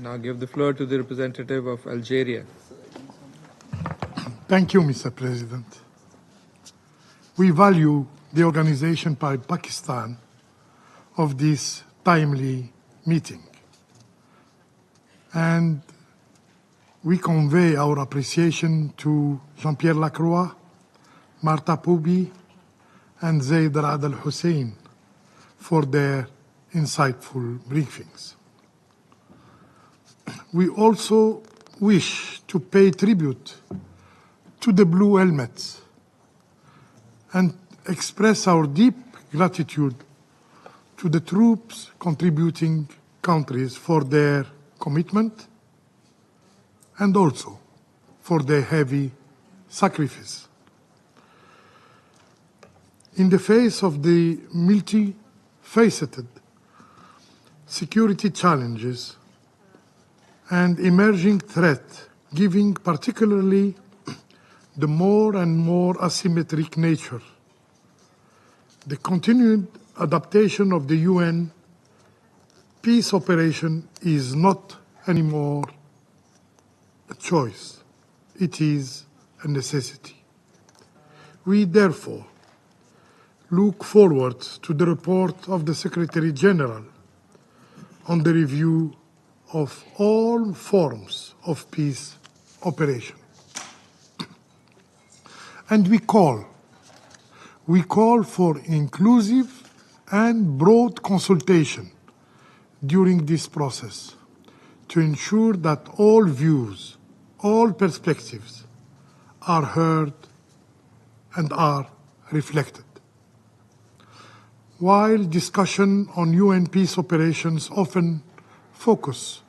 Now give the floor to the representative of Algeria. Thank you, Mr. President. We value the organization by Pakistan of this timely meeting, and we convey our appreciation to Jean-Pierre Lacroix, Marta Poubi, and Zaid Rad al-Hussein for their insightful briefings. We also wish to pay tribute to the Blue Helmets and express our deep gratitude to the troops contributing countries for their commitment and also for their heavy sacrifice. In the face of the multifaceted security challenges and emerging threat, giving particularly the more and more asymmetric nature, the continued adaptation of the UN peace operation is not anymore a choice, it is a necessity. We therefore look forward to the report of the Secretary General on the review of all forms of peace operation. And we call for inclusive and broad consultation during this process to ensure that all views, all perspectives are heard and are reflected. While discussion on UN peace operations often focus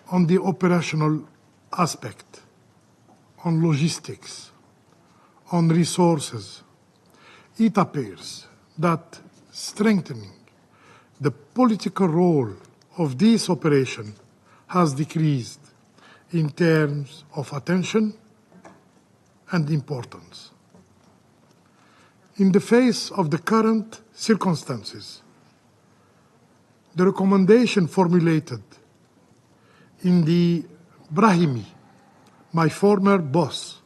on the operational aspect, on logistics, on resources, it appears that strengthening the political role of this operation has decreased in terms of attention and importance. In the face of the current circumstances, the recommendation formulated in the Brahimi, my former boss,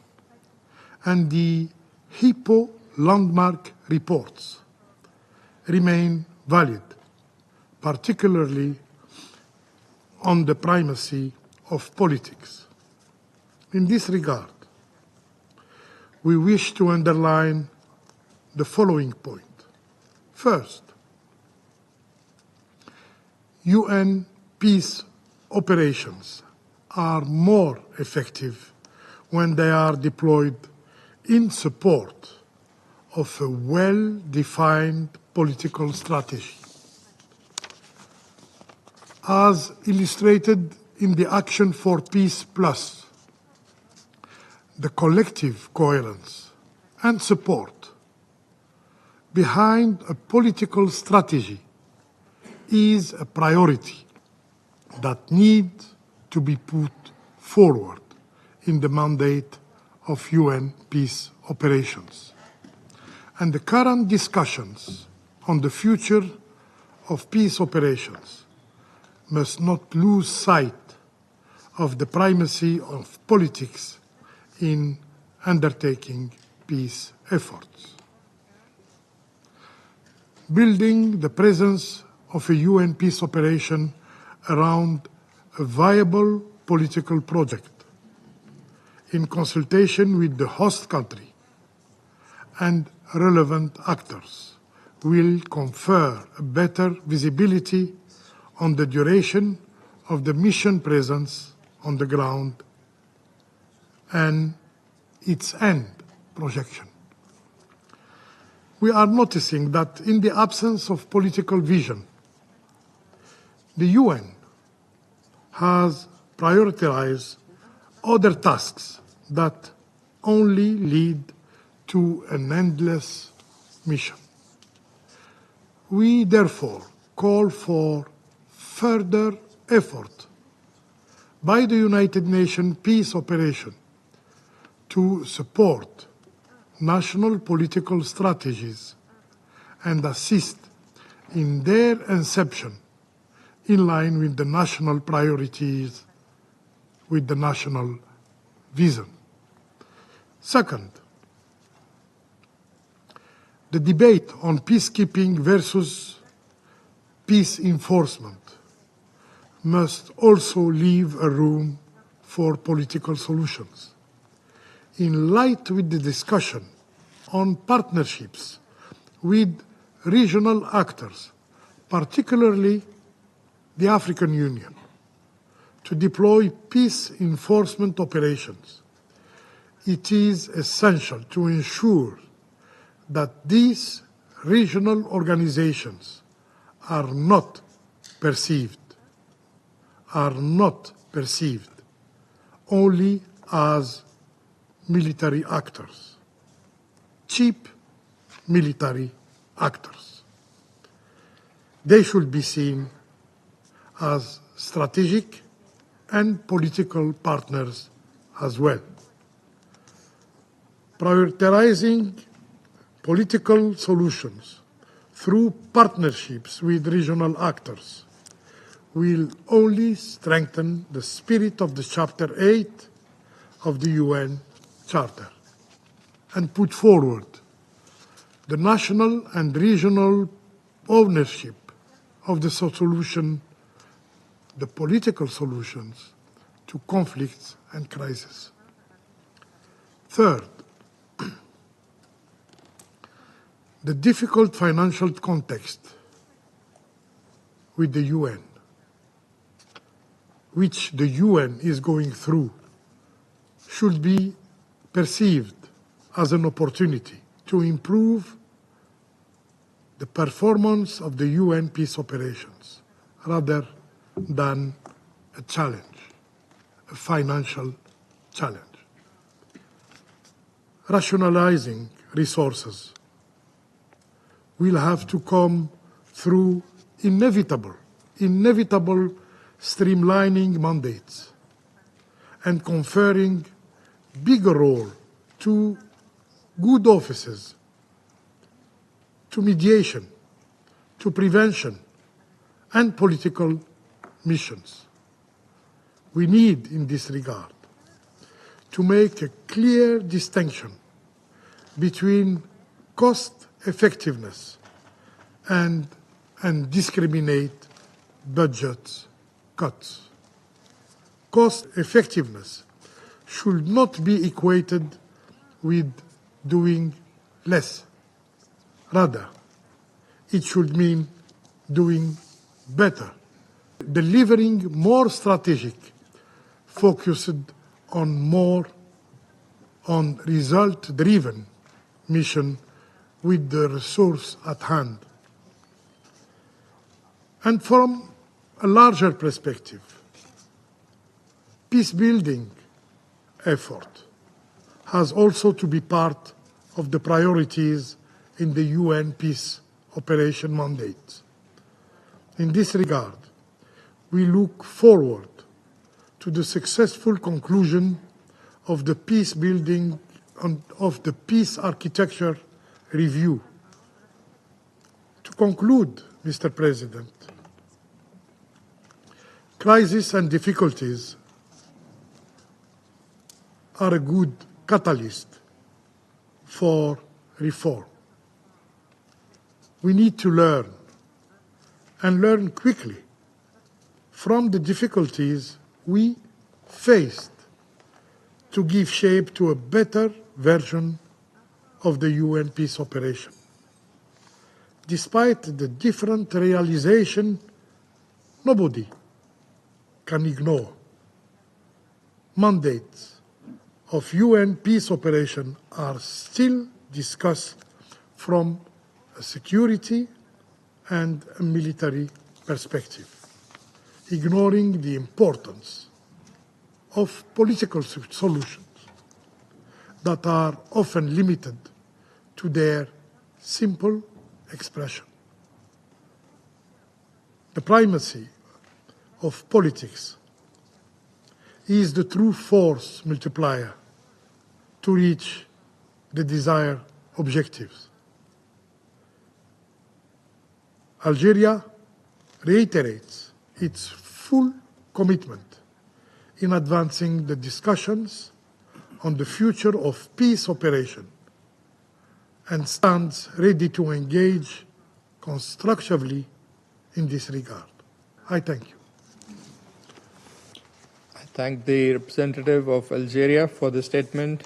and the Hippo landmark reports remain valid, particularly on the primacy of politics. In this regard, we wish to underline the following point. First, UN peace operations are more effective when they are deployed in support of a well-defined political strategy. As illustrated in the Action for Peace Plus, the collective coherence and support behind a political strategy is a priority that needs to be put forward in the mandate of UN peace operations. And the current discussions on the future of peace operations must not lose sight of the primacy of politics in undertaking peace efforts. Building the presence of a UN peace operation around a viable political project in consultation with the host country and relevant actors will confer a better visibility on the duration of the mission presence on the ground and its end projection. We are noticing that in the absence of political vision, the UN has prioritized other tasks that only lead to an endless mission. We therefore call for further effort by the United Nations peace operation to support national political strategies and assist in their inception in line with the national priorities, with the national vision. Second, the debate on peacekeeping versus peace enforcement must also leave a room for political solutions. In light with the discussion on partnerships with regional actors, particularly the African Union, to deploy peace enforcement operations, it is essential to ensure that these regional organizations are not perceived only as military actors, cheap military actors. They should be seen as strategic and political partners as well. Prioritizing political solutions through partnerships with regional actors will only strengthen the spirit of the Chapter 8 of the UN Charter and put forward the national and regional ownership of the solution, the political solutions to conflicts and crises. Third, the difficult financial context with the UN, which the UN is going through, should be perceived as an opportunity to improve the performance of the UN peace operations rather than a challenge, a financial challenge. Rationalizing resources will have to come through inevitable streamlining mandates and conferring bigger role to good offices, to mediation, to prevention, and political missions. We need, in this regard, to make a clear distinction between cost effectiveness and discriminate budget cuts. Cost effectiveness should not be equated with doing less. Rather, it should mean doing better, delivering more strategic, focused on result-driven mission with the resource at hand. And from a larger perspective, peace-building effort has also to be part of the priorities in the UN peace operation mandate. In this regard, we look forward to the successful conclusion of the peace-building of the peace architecture review. To conclude, Mr. President, crises and difficulties are a good catalyst for reform. We need to learn, and learn quickly, from the difficulties we faced to give shape to a better version of the UN peace operation. Despite the different realization, nobody can ignore mandates of UN peace operation are still discussed from a security and a military perspective, ignoring the importance of political solutions that are often limited to their simple expression. The primacy of politics is the true force multiplier to reach the desired objectives. Algeria reiterates its full commitment in advancing the discussions on the future of peace operation and stands ready to engage constructively in this regard. I thank you. I thank the representative of Algeria for the statement.